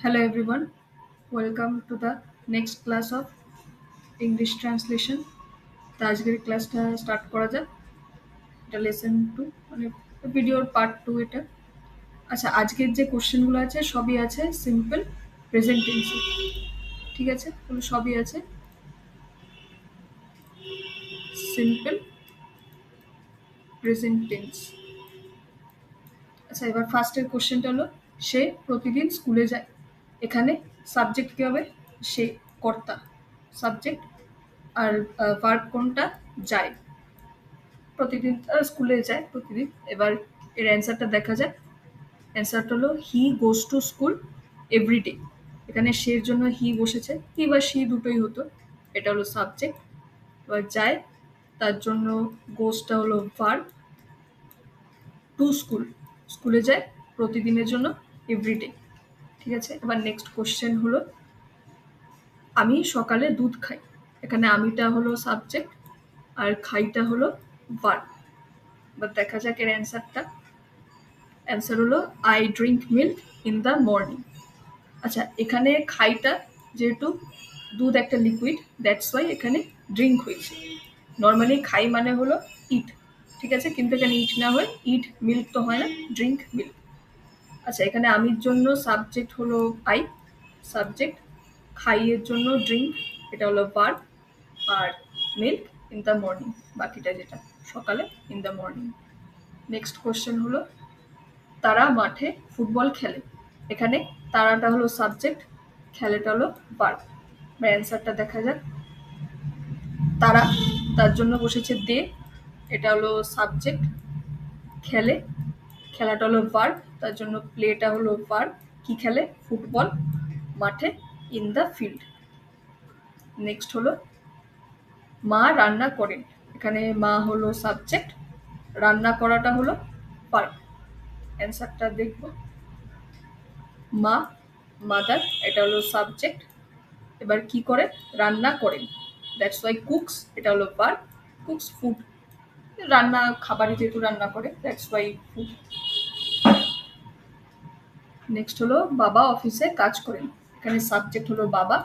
Hello everyone, welcome to the next class of English translation. তো আজকের ক্লাসটা start করা যাক। এটা লেসন 2 মানে ভিডিওর পার্ট 2 এটা। আচ্ছা, আজকের যে কোশ্চেনগুলো আছে সবই আছে সিম্পল প্রেজেন্ট টেন্সে। ঠিক আছে, ওগুলো সবই আছে সিম্পল প্রেজেন্ট টেন্স। আচ্ছা, এবার ফার্স্টের কোশ্চেনটা হলো সে প্রতিদিন স্কুলে যায়। এখানে সাবজেক্ট কি হবে? সে, কর্তা, সাবজেক্ট। আর ভার্ব কোনটা? যায়। প্রতিদিন স্কুলে যায় প্রতিদিন। এবার এর অ্যান্সারটা দেখা যাক। অ্যান্সারটা হলো হি গোজ টু স্কুল এভরিডে। এখানে সের জন্য হি বসেছে, হি বা সি দুটোই হতো। এটা হলো সাবজেক্ট। এবার যায়, তার জন্য গোজটা হলো ভার্ব। টু স্কুল, স্কুলে যায় প্রতিদিনের জন্য এভরিডে। ঠিক আছে, এবার নেক্সট কোশ্চেন হলো আমি সকালে দুধ খাই। এখানে আমিটা হলো সাবজেক্ট আর খাইটা হলো ভার্ব। এবার দেখা যাক এর অ্যান্সারটা। অ্যান্সার হলো I drink milk in the morning. আচ্ছা, এখানে খাইটা যেহেতু দুধ একটা লিকুইড, দ্যাটস ওয়াই এখানে ড্রিঙ্ক হয়েছে। নর্মালি খাই মানে হলো ইট, ঠিক আছে, কিন্তু এখানে ইট না হয় ইট মিল্ক তো হয় না, ড্রিঙ্ক মিল্ক। আচ্ছা, এখানে আমির জন্য সাবজেক্ট হলো আই, সাবজেক্ট। খাইয়ের জন্য ড্রিঙ্ক, এটা হলো ভার্ব। আর মিল্ক ইন দ্য মর্নিং, বাকিটা যেটা সকালে in the morning. Next question হলো তারা মাঠে ফুটবল খেলে। এখানে তারাটা হলো সাবজেক্ট, খেলেটা হলো ভার্ব। অ্যান্সারটা দেখা যাক। তারা, তার জন্য বসেছে দে, এটা হলো সাবজেক্ট। খেলে, খেলাটা হলো ভার্ব, তার জন্য প্লেটা হলো ভার্ব। কি খেলে? ফুটবল, মাঠে, ইন দ্য ফিল্ড। নেক্সট হলো মা রান্না করেন। এখানে মা হলো সাবজেক্ট, রান্না করাটা হলো ভার্ব। অ্যান্সারটা দেখব। মা, মাদার, এটা হলো সাবজেক্ট। এবার কি করে? রান্না করেন, দ্যাটস ওয়াই কুকস, এটা হলো ভার্ব। কুকস ফুড, রান্না খাবারই যেহেতু রান্না করে, দ্যাটস ওয়াই ফুড। নেক্সট হলো বাবা অফিসে কাজ করেন। এখানে সাবজেক্ট হলো বাবা,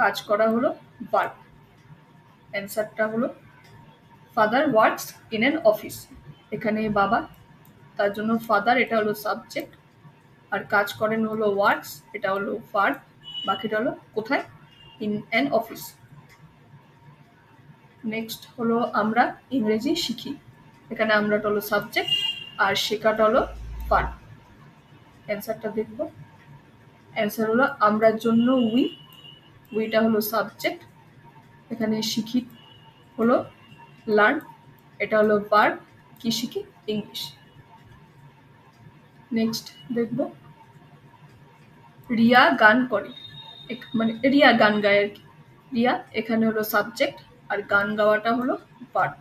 কাজ করা হলো ভার্ব। অ্যান্সারটা হলো father works in an office. এখানে বাবা, তার জন্য ফাদার, এটা হলো সাবজেক্ট। আর কাজ করেন হলো ওয়ার্কস, এটা হলো ভার্ব। বাকিটা হলো কোথায়? In an office. নেক্সট হলো আমরা ইংরেজি শিখি। এখানে আমরাটা হলো সাবজেক্ট আর শেখাটা হলো ভার্ব। অ্যান্সারটা দেখব। অ্যান্সার হলো আমরার জন্য উই, উইটা হলো সাবজেক্ট। এখানে শিখি হলো লার্ন, এটা হলো ভার্ব। কি শিখি? ইংলিশ। নেক্সট দেখব রিয়া গান করে। মানে রিয়া গান গায় আর কি। রিয়া এখানে হলো সাবজেক্ট আর গান গাওয়াটা হলো ভার্ব।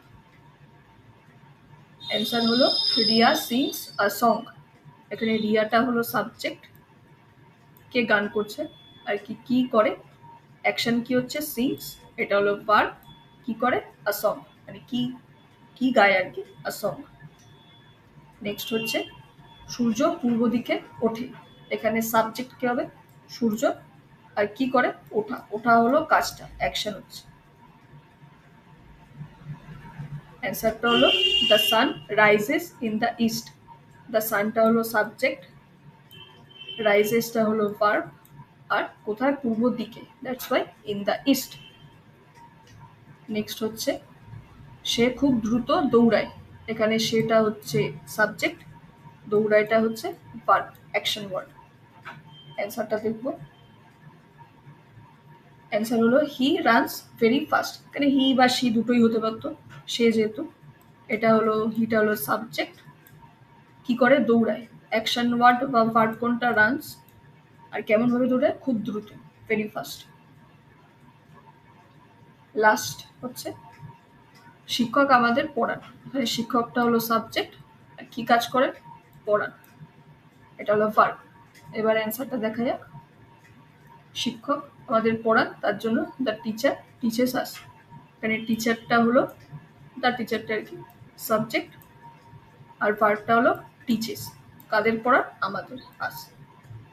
অ্যান্সার হলো রিয়া সিংস আ সং। এখানে রিয়াটা হলো সাবজেক্ট, কে গান করছে আর কি কি করে, অ্যাকশন কি হচ্ছে? সিংস, এটা হলো ভার্ব। কি করে? আ সং, মানে কি কি গায় আর কি, আ সং। নেক্সট হচ্ছে সূর্য পূর্ব দিকে ওঠে। এখানে সাবজেক্ট কি হবে? সূর্য। আর কি করে? ওঠা, ওঠা হলো কাজটা, অ্যাকশন হচ্ছে। অ্যান্সারটা হলো the sun rises in the east. The সানটা হলো সাবজেক্ট, রাইজেসটা হলো ভার্ব। আর কোথায়? পূর্ব দিকে, that's why in the east. Next হচ্ছে সে খুব দ্রুত দৌড়ায়। এখানে সেটা হচ্ছে সাবজেক্ট, দৌড়ায়টা হচ্ছে ভার্ব, অ্যাকশন ওয়ার্ড। অ্যান্সারটা দেখব। অ্যান্সার হলো হি রানস ভেরি ফাস্ট। এখানে হি বা সি দুটোই হতে পারতো, সে যেহেতু। এটা হলো হিটা হলো সাবজেক্ট। কি করে? দৌড়ায়, অ্যাকশন ওয়ার্ড বা ভার্ব কোনটা? রানস। আর কেমন ভাবে দৌড়ায়? খুব দ্রুত, ভেরি ফাস্ট। লাস্ট হচ্ছে শিক্ষক আমাদের পড়ান। এখানে শিক্ষকটা হলো সাবজেক্ট আর কি কাজ করে? পড়ান, এটা হলো ভার্ব। এবার অ্যান্সারটা দেখা যাক। শিক্ষক আমাদের পড়ান, তার জন্য দ্য টিচার টিচেস আস। এখানে টিচারটা হলো, দ্য টিচারটা আর কি সাবজেক্ট। আর ভার্বটা হলো টিচেস, কাদের পড়ান? আমাদের, আস,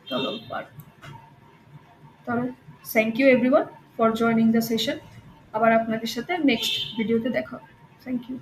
এটা হলো ভার্ব। তাহলে thank you everyone for joining the session. আবার আপনাদের সাথে নেক্সট ভিডিওতে দেখা হবে। Thank you.